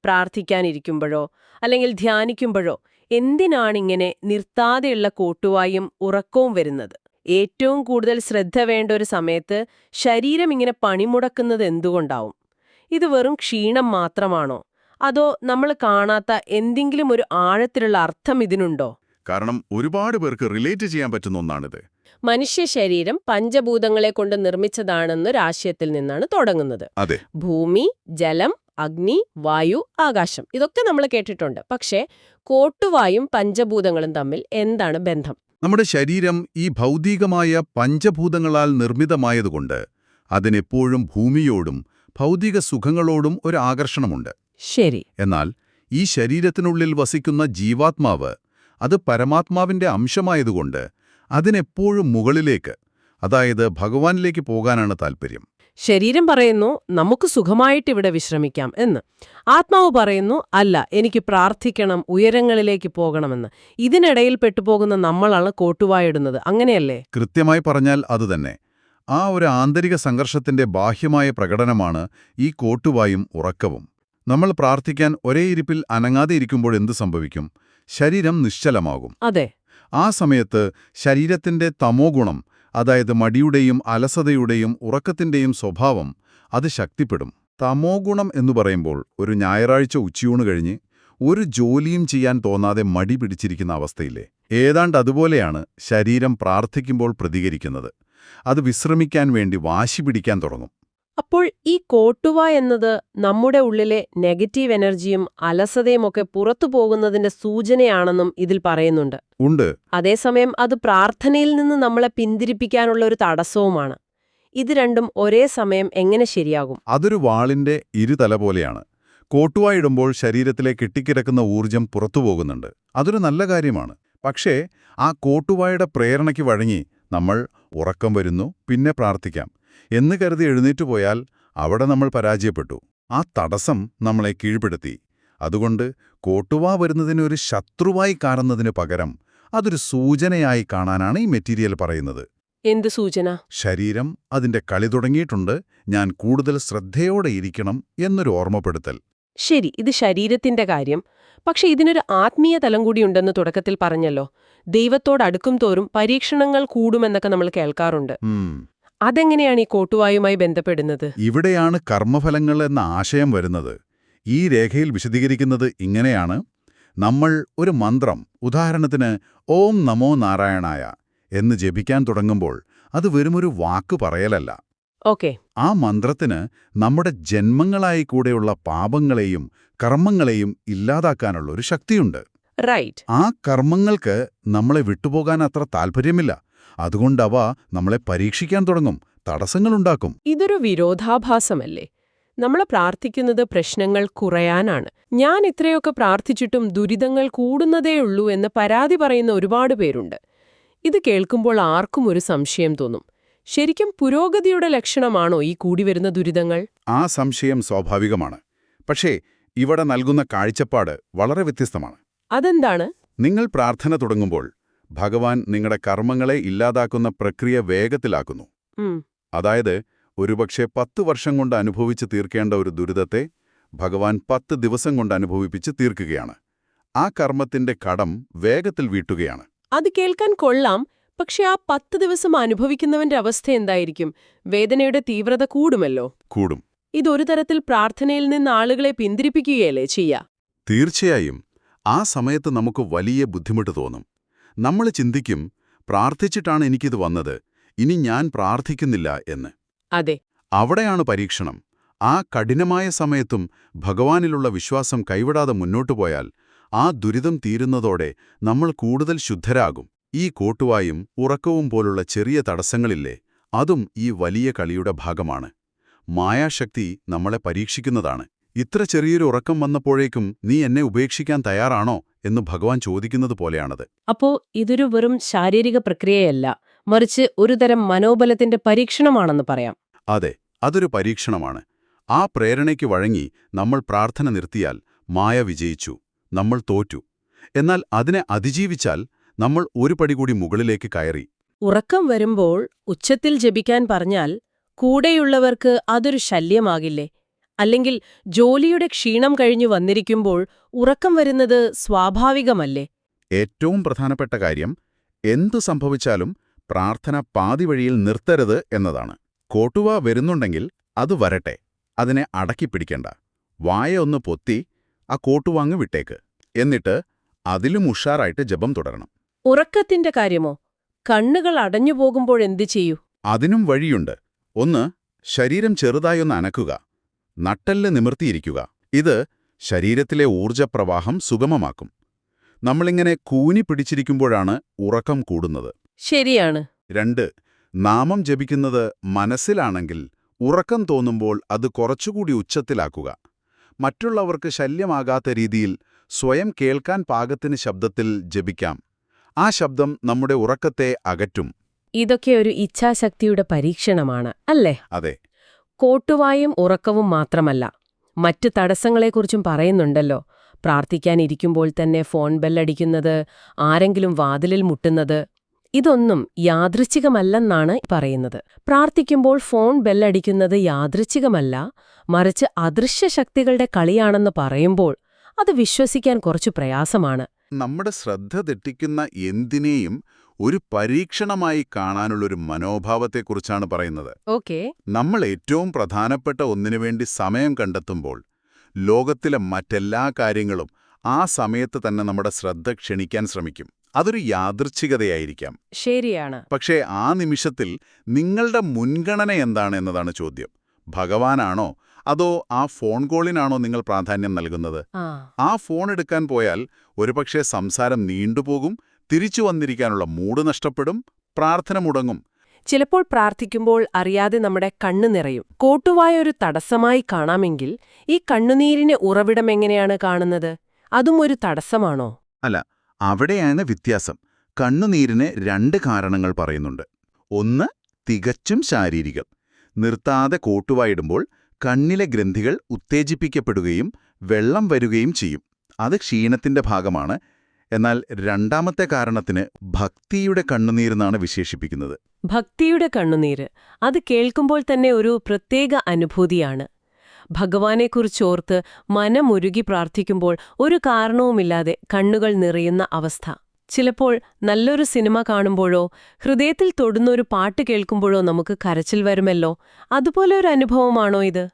പ്രാർത്ഥിക്കാനിരിക്കുമ്പോഴോ അല്ലെങ്കിൽ ധ്യാനിക്കുമ്പോഴോ എന്തിനാണിങ്ങനെ നിർത്താതെയുള്ള കോട്ടുവായും ഉറക്കവും വരുന്നത്? ഏറ്റവും കൂടുതൽ ശ്രദ്ധ വേണ്ട ഒരു സമയത്ത് ശരീരം ഇങ്ങനെ പണിമുടക്കുന്നത് എന്തുകൊണ്ടാവും? ഇത് വെറും ക്ഷീണം മാത്രമാണോ? അതോ നമ്മൾ കാണാത്ത എന്തെങ്കിലും ഒരു ആഴത്തിലുള്ള അർത്ഥം ഇതിനുണ്ടോ? കാരണം ഒരുപാട് പേർക്ക് റിലേറ്റ് ചെയ്യാൻ പറ്റുന്ന ഒന്നാണിത്. മനുഷ്യ ശരീരം പഞ്ചഭൂതങ്ങളെ കൊണ്ട് നിർമ്മിച്ചതാണെന്നൊരാശയത്തിൽ നിന്നാണ് തുടങ്ങുന്നത്. അതെ, ഭൂമി, ജലം, അഗ്നി, വായു, ആകാശം ഇതൊക്കെ നമ്മൾ കേട്ടിട്ടുണ്ട്. പക്ഷേ കോട്ടുവായും പഞ്ചഭൂതങ്ങളും തമ്മിൽ എന്താണ് ബന്ധം? നമ്മുടെ ശരീരം ഈ ഭൗതികമായ പഞ്ചഭൂതങ്ങളാൽ നിർമ്മിതമായതുകൊണ്ട് അതിനെപ്പോഴും ഭൂമിയോടും ഭൗതിക സുഖങ്ങളോടും ഒരു ആകർഷണമുണ്ട്. ശരി. എന്നാൽ ഈ ശരീരത്തിനുള്ളിൽ വസിക്കുന്ന ജീവാത്മാവ് അത് പരമാത്മാവിന്റെ അംശമായതുകൊണ്ട് അതിനെപ്പോഴും മുകളിലേക്ക്, അതായത് ഭഗവാനിലേക്ക് പോകാനാണ് താൽപ്പര്യം. ശരീരം പറയുന്നു നമുക്ക് സുഖമായിട്ട് ഇവിടെ വിശ്രമിക്കാം എന്ന്. ആത്മാവ് പറയുന്നു അല്ല, എനിക്ക് പ്രാർത്ഥിക്കണം, ഉയരങ്ങളിലേക്ക് പോകണമെന്ന്. ഇതിനിടയിൽ പെട്ടുപോകുന്ന നമ്മളാണ് കോട്ടുവായിടുന്നത്. അങ്ങനെയല്ലേ? കൃത്യമായി പറഞ്ഞാൽ അതുതന്നെ. ആ ഒരു ആന്തരിക സംഘർഷത്തിന്റെ ബാഹ്യമായ പ്രകടനമാണ് ഈ കോട്ടുവായും ഉറക്കവും. നമ്മൾ പ്രാർത്ഥിക്കാൻ ഒരേ ഇരിപ്പിൽ അനങ്ങാതെ ഇരിക്കുമ്പോൾ എന്ത് സംഭവിക്കും? ശരീരം നിശ്ചലമാകും. അതെ. ആ സമയത്ത് ശരീരത്തിന്റെ തമോ ഗുണം, അതായത് മടിയുടെയും അലസതയുടെയും ഉറക്കത്തിന്റെയും സ്വഭാവം അത് ശക്തിപ്പെടും. തമോ ഗുണം എന്ന് പറയുമ്പോൾ ഒരു ഞായറാഴ്ച ഉച്ചയൂണ് കഴിഞ്ഞ് ഒരു ജോലിയും ചെയ്യാൻ തോന്നാതെ മടി പിടിച്ചിരിക്കുന്ന അവസ്ഥയില്ലേ? ഏതാണ്ട് അതുപോലെയാണ് ശരീരം പ്രാർത്ഥിക്കുമ്പോൾ പ്രതികരിക്കുന്നത്. അത് വിശ്രമിക്കാൻ വേണ്ടി വാശി പിടിക്കാൻ തുടങ്ങും. അപ്പോൾ ഈ കോട്ടുവ എന്നത് നമ്മുടെ ഉള്ളിലെ നെഗറ്റീവ് എനർജിയും അലസതയും ഒക്കെ പുറത്തു പോകുന്നതിന്റെ സൂചനയാണെന്നും ഇതിൽ പറയുന്നുണ്ട്. ഉണ്ട്. അതേസമയം അത് പ്രാർത്ഥനയിൽ നിന്ന് നമ്മളെ പിന്തിരിപ്പിക്കാനുള്ള ഒരു തടസ്സവുമാണ്. ഇത് രണ്ടും ഒരേ സമയം എങ്ങനെ ശരിയാകും? അതൊരു വാളിന്റെ ഇരുതല പോലെയാണ്. കോട്ടുവായിടുമ്പോൾ ശരീരത്തിലെ കെട്ടിക്കിടക്കുന്ന ഊർജം പുറത്തുപോകുന്നുണ്ട്. അതൊരു നല്ല കാര്യമാണ്. പക്ഷേ ആ കോട്ടുവായുടെ പ്രേരണയ്ക്ക് വഴങ്ങി നമ്മൾ ഉറക്കം വരുന്നു, പിന്നെ പ്രാർത്ഥിക്കാം എന്ന് കരുതി എഴുന്നേറ്റു പോയാൽ അവിടെ നമ്മൾ പരാജയപ്പെട്ടു. ആ തടസ്സം നമ്മളെ കീഴ്പ്പെടുത്തി. അതുകൊണ്ട് കോട്ടുവാ വരുന്നതിന് ഒരു ശത്രുവായി കാണുന്നതിന് പകരം അതൊരു സൂചനയായി കാണാനാണ് ഈ മെറ്റീരിയൽ പറയുന്നത്. എന്ത് സൂചന? ശരീരം അതിന്റെ കളി തുടങ്ങിയിട്ടുണ്ട്, ഞാൻ കൂടുതൽ ശ്രദ്ധയോടെ ഇരിക്കണം എന്നൊരു ഓർമ്മപ്പെടുത്തൽ. ശരി, ഇത് ശരീരത്തിന്റെ കാര്യം. പക്ഷെ ഇതിനൊരു ആത്മീയ തലം കൂടിയുണ്ടെന്ന് തുടക്കത്തിൽ പറഞ്ഞല്ലോ. ദൈവത്തോടടുക്കും തോറും പരീക്ഷണങ്ങൾ കൂടുമെന്നൊക്കെ നമ്മൾ കേൾക്കാറുണ്ട്. അതെങ്ങനെയാണ് ഈ കോട്ടുവായുമായി ബന്ധപ്പെടുന്നത്? ഇവിടെയാണ് കർമ്മഫലങ്ങൾ എന്ന ആശയം വരുന്നത്. ഈ രേഖയിൽ വിശദീകരിക്കുന്നത് ഇങ്ങനെയാണ്. നമ്മൾ ഒരു മന്ത്രം, ഉദാഹരണത്തിന് ഓം നമോ നാരായണായ എന്ന് ജപിക്കാൻ തുടങ്ങുമ്പോൾ അത് വെറുമൊരു വാക്ക് പറയലല്ല. ഓക്കെ. ആ മന്ത്രത്തിന് നമ്മുടെ ജന്മങ്ങളായി കൂടെയുള്ള പാപങ്ങളെയും കർമ്മങ്ങളെയും ഇല്ലാതാക്കാനുള്ള ഒരു ശക്തിയുണ്ട്. റൈറ്റ്. ആ കർമ്മങ്ങൾക്ക് നമ്മളെ വിട്ടുപോകാൻ അത്ര താൽപ്പര്യമില്ല. അതുകൊണ്ടവ നമ്മളെ പരീക്ഷിക്കാൻ തുടങ്ങും, തടസ്സങ്ങളുണ്ടാക്കും. ഇതൊരു വിരോധാഭാസമല്ലേ? നമ്മൾ പ്രാർത്ഥിക്കുന്നത് പ്രശ്നങ്ങൾ കുറയാനാണ്. ഞാൻ ഇത്രയൊക്കെ പ്രാർത്ഥിച്ചിട്ടും ദുരിതങ്ങൾ കൂടുന്നതേയുള്ളൂ എന്ന് പരാതി പറയുന്ന ഒരുപാട് പേരുണ്ട്. ഇത് കേൾക്കുമ്പോൾ ആർക്കും ഒരു സംശയം തോന്നും. ശരിക്കും പുരോഗതിയുടെ ലക്ഷണമാണോ ഈ കൂടിവരുന്ന ദുരിതങ്ങൾ? ആ സംശയം സ്വാഭാവികമാണ്. പക്ഷേ ഇവിടെ നൽകുന്ന കാഴ്ചപ്പാട് വളരെ വ്യത്യസ്തമാണ്. അതെന്താണ്? നിങ്ങൾ പ്രാർത്ഥന തുടങ്ങുമ്പോൾ ഭഗവാൻ നിങ്ങളുടെ കർമ്മങ്ങളെ ഇല്ലാതാക്കുന്ന പ്രക്രിയ വേഗത്തിലാക്കുന്നു. അതായത് ഒരുപക്ഷെ 10 വർഷം കൊണ്ട് അനുഭവിച്ച് തീർക്കേണ്ട ഒരു ദുരിതത്തെ ഭഗവാൻ 10 ദിവസം കൊണ്ട് അനുഭവിപ്പിച്ച് തീർക്കുകയാണ്. ആ കർമ്മത്തിന്റെ കടം വേഗത്തിൽ വീട്ടുകയാണ്. അത് കേൾക്കാൻ കൊള്ളാം. പക്ഷെ ആ 10 ദിവസം അനുഭവിക്കുന്നവന്റെ അവസ്ഥ എന്തായിരിക്കും? വേദനയുടെ തീവ്രത കൂടുമല്ലോ. കൂടും. ഇതൊരു തരത്തിൽ പ്രാർത്ഥനയിൽ നിന്ന് ആളുകളെ പിന്തിരിപ്പിക്കുകയല്ലേ ചെയ്യാ? തീർച്ചയായും. ആ സമയത്ത് നമുക്ക് വലിയ ബുദ്ധിമുട്ട് തോന്നും. നമ്മൾ ചിന്തിക്കും, പ്രാർത്ഥിച്ചിട്ടാണ് എനിക്കിത് വന്നത്, ഇനി ഞാൻ പ്രാർത്ഥിക്കുന്നില്ല എന്ന്. അതെ. അവിടെയാണ് പരീക്ഷണം. ആ കഠിനമായ സമയത്തും ഭഗവാനിലുള്ള വിശ്വാസം കൈവിടാതെ മുന്നോട്ടു പോയാൽ ആ ദുരിതം തീരുന്നതോടെ നമ്മൾ കൂടുതൽ ശുദ്ധരാകും. ഈ കോട്ടുവായും ഉറക്കവും പോലുള്ള ചെറിയ തടസ്സങ്ങളില്ലേ, അതും ഈ വലിയ കളിയുടെ ഭാഗമാണ്. മായാശക്തി നമ്മളെ പരീക്ഷിക്കുന്നതാണ്. ഇത്ര ചെറിയൊരു ഉറക്കം വന്നപ്പോഴേക്കും നീ എന്നെ ഉപേക്ഷിക്കാൻ തയ്യാറാണോ എന്ന് ഭഗവാൻ ചോദിക്കുന്നത് പോലെയാണത്. അപ്പോ ഇതൊരു വെറും ശാരീരിക പ്രക്രിയയല്ല, മറിച്ച് ഒരുതരം മനോബലത്തിന്റെ പരീക്ഷണമാണെന്ന് പറയാം. അതെ, അതൊരു പരീക്ഷണമാണ്. ആ പ്രേരണയ്ക്ക് വഴങ്ങി നമ്മൾ പ്രാർത്ഥന നിർത്തിയാൽ മായ വിജയിച്ചു, നമ്മൾ തോറ്റു. എന്നാൽ അതിനെ അതിജീവിച്ചാൽ നമ്മൾ ഒരു പടി കൂടി മുകളിലേക്ക് കയറി. ഉറക്കം വരുമ്പോൾ ഉച്ചത്തിൽ ജപിക്കാൻ പറഞ്ഞാൽ കൂടെയുള്ളവർക്ക് അതൊരു ശല്യമാകില്ലേ? അല്ലെങ്കിൽ ജോലിയുടെ ക്ഷീണം കഴിഞ്ഞു വന്നിരിക്കുമ്പോൾ ഉറക്കം വരുന്നത് സ്വാഭാവികമല്ലേ? ഏറ്റവും പ്രധാനപ്പെട്ട കാര്യം, എന്തു സംഭവിച്ചാലും പ്രാർത്ഥന പാതിവഴിയിൽ നിർത്തരുത് എന്നതാണ്. കോട്ടുവ വരുന്നുണ്ടെങ്കിൽ അത് വരട്ടെ, അതിനെ അടക്കിപ്പിടിക്കണ്ട. വായ ഒന്ന് പൊത്തി ആ കോട്ടുവാങ്ങ് വിട്ടേക്ക്. എന്നിട്ട് അതിലും ഉഷാറായിട്ട് ജപം തുടരണം. ഉറക്കത്തിന്റെ കാര്യമോ? കണ്ണുകൾ അടഞ്ഞു പോകുമ്പോഴെന്ത് ചെയ്യൂ? അതിനും വഴിയുണ്ട്. ഒന്ന്, ശരീരം ചെറുതായൊന്ന് അനക്കുക, നട്ടെല്ല് നിമിർത്തിയിരിക്കുക. ഇത് ശരീരത്തിലെ ഊർജ്ജപ്രവാഹം സുഗമമാക്കും. നമ്മളിങ്ങനെ കൂനി പിടിച്ചിരിക്കുമ്പോഴാണ് ഉറക്കം കൂടുന്നത്. ശരിയാണ്. 2, നാമം ജപിക്കുന്നത് മനസ്സിലാണെങ്കിൽ ഉറക്കം തോന്നുമ്പോൾ അത് കുറച്ചുകൂടി ഉച്ചത്തിലാക്കുക. മറ്റുള്ളവർക്ക് ശല്യമാകാത്ത രീതിയിൽ സ്വയം കേൾക്കാൻ പാകത്തിന് ശബ്ദത്തിൽ ജപിക്കാം. ആ ശബ്ദം നമ്മുടെ ഉറക്കത്തെ അകറ്റും. ഇതൊക്കെ ഒരു ഇച്ഛാശക്തിയുടെ പരീക്ഷണമാണ്, അല്ലേ? അതെ. കോട്ടുവായും ഉറക്കവും മാത്രമല്ല, മറ്റ് തടസ്സങ്ങളെക്കുറിച്ചും പറയുന്നുണ്ടല്ലോ. പ്രാർത്ഥിക്കാനിരിക്കുമ്പോൾ തന്നെ ഫോൺ ബെല്ലടിക്കുന്നത്, ആരെങ്കിലും വാതിലിൽ മുട്ടുന്നത്. ഇതൊന്നും യാദൃച്ഛികമല്ലെന്നാണ് പറയുന്നത്. പ്രാർത്ഥിക്കുമ്പോൾ ഫോൺ ബെല്ലടിക്കുന്നത് യാദൃച്ഛികമല്ല, മറിച്ച് അദൃശ്യ ശക്തികളുടെ കളിയാണെന്ന് പറയുമ്പോൾ അത് വിശ്വസിക്കാൻ കുറച്ചു പ്രയാസമാണ്. നമ്മുടെ ശ്രദ്ധ തെറ്റിക്കുന്ന എന്തിനേയും ഒരു പരീക്ഷണമായി കാണാനുള്ളൊരു മനോഭാവത്തെക്കുറിച്ചാണ് പറയുന്നത്. ഓക്കേ. നമ്മൾ ഏറ്റവും പ്രധാനപ്പെട്ട ഒന്നിനുവേണ്ടി സമയം കണ്ടെത്തുമ്പോൾ ലോകത്തിലെ മറ്റെല്ലാ കാര്യങ്ങളും ആ സമയത്ത് തന്നെ നമ്മുടെ ശ്രദ്ധ ക്ഷണിക്കാൻ ശ്രമിക്കും. അതൊരു യാദൃച്ഛികതയായിരിക്കാം. ശരിയാണ്. പക്ഷേ ആ നിമിഷത്തിൽ നിങ്ങളുടെ മുൻഗണന എന്താണ് എന്നതാണ് ചോദ്യം. ഭഗവാനാണോ അതോ ആ ഫോൺ കോളിനാണോ നിങ്ങൾ പ്രാധാന്യം നൽകുന്നത്? ആ ഫോൺ എടുക്കാൻ പോയാൽ ഒരുപക്ഷെ സംസാരം നീണ്ടുപോകും, തിരിച്ചു വന്നിരിക്കാനുള്ള മൂഡ് നഷ്ടപ്പെടും, പ്രാർത്ഥന മുടങ്ങും. ചിലപ്പോൾ പ്രാർത്ഥിക്കുമ്പോൾ അറിയാതെ നമ്മുടെ കണ്ണു നിറയും. കോട്ടുവായ ഒരു തടസ്സമായി കാണാമെങ്കിൽ ഈ കണ്ണുനീരിനെ ഉറവിടമെങ്ങനെയാണ് കാണുന്നത്? അതും ഒരു തടസ്സമാണോ? അല്ല, അവിടെയാണ് വ്യത്യാസം. കണ്ണുനീരിന് 2 കാരണങ്ങൾ പറയുന്നുണ്ട്. ഒന്ന്, തികച്ചും ശാരീരികം. നിർത്താതെ കോട്ടുവായിടുമ്പോൾ കണ്ണിലെ ഗ്രന്ഥികൾ ഉത്തേജിപ്പിക്കപ്പെടുകയും വെള്ളം വരുകയും ചെയ്യും. അത് ക്ഷീണത്തിന്റെ ഭാഗമാണ്. എന്നാൽ രണ്ടാമത്തെ കാരണത്തിന് ഭക്തിയുടെ കണ്ണുനീരെന്നാണ് വിശേഷിപ്പിക്കുന്നത്. ഭക്തിയുടെ കണ്ണുനീര്, അത് കേൾക്കുമ്പോൾ തന്നെ ഒരു പ്രത്യേക അനുഭൂതിയാണ്. ഭഗവാനെക്കുറിച്ചോർത്ത് മനമുരുകി പ്രാർത്ഥിക്കുമ്പോൾ ഒരു കാരണവുമില്ലാതെ കണ്ണുകൾ നിറയുന്ന അവസ്ഥ. ചിലപ്പോൾ നല്ലൊരു സിനിമ കാണുമ്പോഴോ ഹൃദയത്തിൽ തൊടുന്നൊരു പാട്ട് കേൾക്കുമ്പോഴോ നമുക്ക് കരച്ചിൽ വരുമല്ലോ. അതുപോലെ ഒരു അനുഭവമാണോ ഇത്?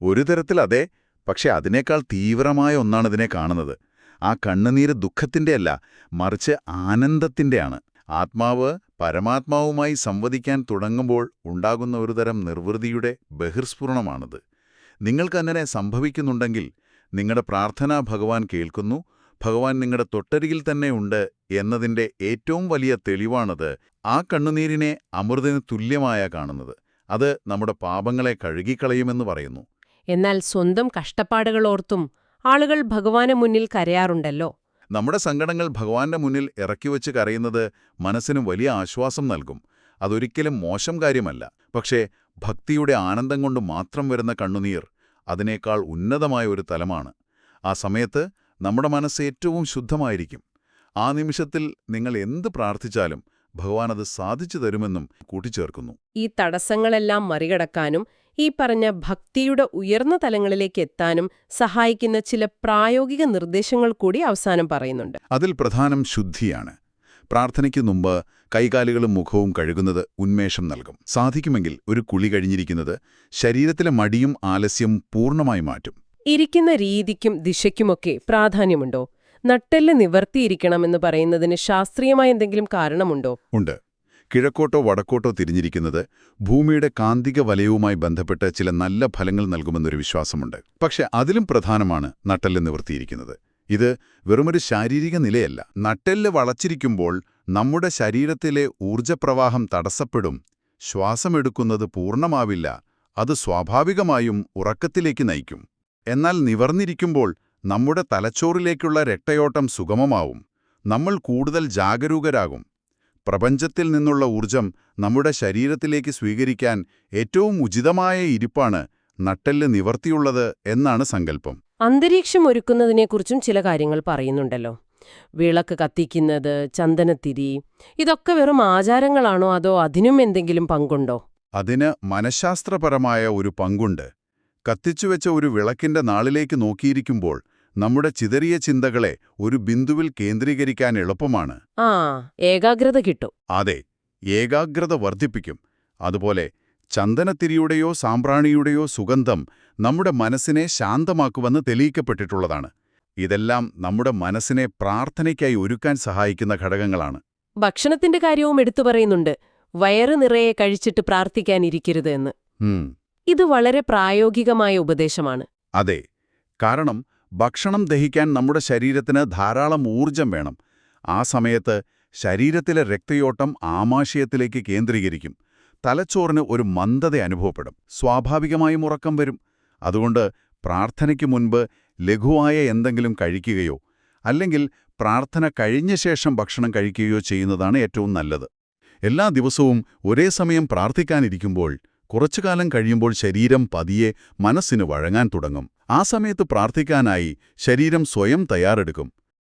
ഒരു തരത്തിൽ അതെ. പക്ഷെ അതിനേക്കാൾ തീവ്രമായ ഒന്നാണിതിനെ കാണുന്നത്. ആ കണ്ണുനീര് ദുഃഖത്തിൻ്റെയല്ല, മറിച്ച് ആനന്ദത്തിൻ്റെയാണ്. ആത്മാവ് പരമാത്മാവുമായി സംവദിക്കാൻ തുടങ്ങുമ്പോൾ ഉണ്ടാകുന്ന ഒരുതരം നിർവൃതിയുടെ ബഹിർസ്ഫുരണമാണത്. നിങ്ങൾക്കങ്ങനെ സംഭവിക്കുന്നുണ്ടെങ്കിൽ നിങ്ങളുടെ പ്രാർത്ഥന ഭഗവാൻ കേൾക്കുന്നു, ഭഗവാൻ നിങ്ങളുടെ തൊട്ടരികിൽ തന്നെ ഉണ്ട് എന്നതിൻ്റെ ഏറ്റവും വലിയ തെളിവാണത്. ആ കണ്ണുനീരിനെ അമൃതിന് തുല്യമായ കാണുന്നത്. അത് നമ്മുടെ പാപങ്ങളെ കഴുകിക്കളയുമെന്ന് പറയുന്നു. എന്നാൽ സ്വന്തം കഷ്ടപ്പാടുകളോർത്തും ആളുകൾ ഭഗവാന് മുന്നിൽ കരയാറുണ്ടല്ലോ. നമ്മുടെ സങ്കടങ്ങൾ ഭഗവാന്റെ മുന്നിൽ ഇറക്കിവെച്ച് കരയുന്നത് മനസ്സിന് വലിയ ആശ്വാസം നൽകും. അതൊരിക്കലും മോശം കാര്യമല്ല. പക്ഷേ ഭക്തിയുടെ ആനന്ദം കൊണ്ട് മാത്രം വരുന്ന കണ്ണുനീർ അതിനേക്കാൾ ഉന്നതമായ ഒരു തലമാണ്. ആ സമയത്ത് നമ്മുടെ മനസ്സ് ഏറ്റവും ശുദ്ധമായിരിക്കും. ആ നിമിഷത്തിൽ നിങ്ങൾ എന്ത് പ്രാർത്ഥിച്ചാലും ഭഗവാൻ അത് സാധിച്ചു തരുമെന്നും കൂട്ടിച്ചേർക്കുന്നു. ഈ തടസ്സങ്ങളെല്ലാം മറികടക്കാനും ഈ പറഞ്ഞ ഭക്തിയുടെ ഉയർന്ന തലങ്ങളിലേക്ക് എത്താനും സഹായിക്കുന്ന ചില പ്രായോഗിക നിർദ്ദേശങ്ങൾ കൂടി അവസാനം പറയുന്നുണ്ട്. അതിൽ പ്രധാനം ശുദ്ധിയാണ്. പ്രാർത്ഥനയ്ക്ക് മുമ്പ് കൈകാലുകളും മുഖവും കഴുകുന്നത് ഉന്മേഷം നൽകും. സാധിക്കുമെങ്കിൽ ഒരു കുളി കഴിഞ്ഞിരിക്കുന്നത് ശരീരത്തിലെ മടിയും ആലസ്യവും പൂർണ്ണമായി മാറ്റും. ഇരിക്കുന്ന രീതിക്കും ദിശയ്ക്കുമൊക്കെ പ്രാധാന്യമുണ്ടോ? നട്ടെല്ല് നിവർത്തിയിരിക്കണമെന്ന് പറയുന്നതിന് ശാസ്ത്രീയമായ എന്തെങ്കിലും കാരണമുണ്ടോ? ഉണ്ട്. കിഴക്കോട്ടോ വടക്കോട്ടോ തിരിഞ്ഞിരിക്കുന്നത് ഭൂമിയുടെ കാന്തിക വലയവുമായി ബന്ധപ്പെട്ട് ചില നല്ല ഫലങ്ങൾ നൽകുമെന്നൊരു വിശ്വാസമുണ്ട്. പക്ഷെ അതിലും പ്രധാനമാണ് നട്ടെല്ല് നിവർത്തിയിരിക്കുന്നത്. ഇത് വെറുമൊരു ശാരീരിക നിലയല്ല. നട്ടെല്ല് വളച്ചിരിക്കുമ്പോൾ നമ്മുടെ ശരീരത്തിലെ ഊർജ്ജപ്രവാഹം തടസ്സപ്പെടും. ശ്വാസമെടുക്കുന്നത് പൂർണ്ണമാവില്ല. അത് സ്വാഭാവികമായും ഉറക്കത്തിലേക്ക് നയിക്കും. എന്നാൽ നിവർന്നിരിക്കുമ്പോൾ നമ്മുടെ തലച്ചോറിലേക്കുള്ള രക്തയോട്ടം സുഗമമാവും. നമ്മൾ കൂടുതൽ ജാഗരൂകരാകും. പ്രപഞ്ചത്തിൽ നിന്നുള്ള ഊർജം നമ്മുടെ ശരീരത്തിലേക്ക് സ്വീകരിക്കാൻ ഏറ്റവും ഉചിതമായ ഇരിപ്പാണ് നട്ടെല്ല് നിവർത്തിയുള്ളത് എന്നാണ് സങ്കല്പം. അന്തരീക്ഷം ഒരുക്കുന്നതിനെക്കുറിച്ചും ചില കാര്യങ്ങൾ പറയുന്നുണ്ടല്ലോ. വിളക്ക് കത്തിക്കുന്നത്, ചന്ദനത്തിരി, ഇതൊക്കെ വെറും ആചാരങ്ങളാണോ അതോ അതിനും എന്തെങ്കിലും പങ്കുണ്ടോ? അതിന് മനഃശാസ്ത്രപരമായ ഒരു പങ്കുണ്ട്. കത്തിച്ചുവെച്ച ഒരു വിളക്കിന്റെ നാളിലേക്ക് നോക്കിയിരിക്കുമ്പോൾ നമ്മുടെ ചിതറിയ ചിന്തകളെ ഒരു ബിന്ദുവിൽ കേന്ദ്രീകരിക്കാൻ എളുപ്പമാണ്. ആ, ഏകാഗ്രത കിട്ടും. അതെ, ഏകാഗ്രത വർദ്ധിപ്പിക്കും. അതുപോലെ ചന്ദനത്തിരിയുടെയോ സാമ്പ്രാണിയുടെയോ സുഗന്ധം നമ്മുടെ മനസ്സിനെ ശാന്തമാക്കുമെന്ന് തെളിയിക്കപ്പെട്ടിട്ടുള്ളതാണ്. ഇതെല്ലാം നമ്മുടെ മനസ്സിനെ പ്രാർത്ഥനയ്ക്കായി ഒരുക്കാൻ സഹായിക്കുന്ന ഘടകങ്ങളാണ്. ഭക്ഷണത്തിന്റെ കാര്യവും എടുത്തു പറയുന്നുണ്ട്. വയറ് നിറയെ കഴിച്ചിട്ട് പ്രാർത്ഥിക്കാനിരിക്കരുത് എന്ന്. ഇത് വളരെ പ്രായോഗികമായ ഉപദേശമാണ്. അതെ, കാരണം ഭക്ഷണം ദഹിക്കാൻ നമ്മുടെ ശരീരത്തിന് ധാരാളം ഊർജം വേണം. ആ സമയത്ത് ശരീരത്തിലെ രക്തയോട്ടം ആമാശയത്തിലേക്ക് കേന്ദ്രീകരിക്കും. തലച്ചോറിന് ഒരു മന്ദത അനുഭവപ്പെടും. സ്വാഭാവികമായും ഉറക്കം വരും. അതുകൊണ്ട് പ്രാർത്ഥനയ്ക്ക് മുൻപ് ലഘുവായ എന്തെങ്കിലും കഴിക്കുകയോ അല്ലെങ്കിൽ പ്രാർത്ഥന കഴിഞ്ഞ ശേഷം ഭക്ഷണം കഴിക്കുകയോ ചെയ്യുന്നതാണ് ഏറ്റവും നല്ലത്. എല്ലാ ദിവസവും ഒരേ സമയം പ്രാർത്ഥിക്കാനിരിക്കുമ്പോൾ കുറച്ചുകാലം കഴിയുമ്പോൾ ശരീരം പതിയെ മനസ്സിന് വഴങ്ങാൻ തുടങ്ങും. ആ സമയത്ത് പ്രാർത്ഥിക്കാനായി ശരീരം സ്വയം തയ്യാറെടുക്കും.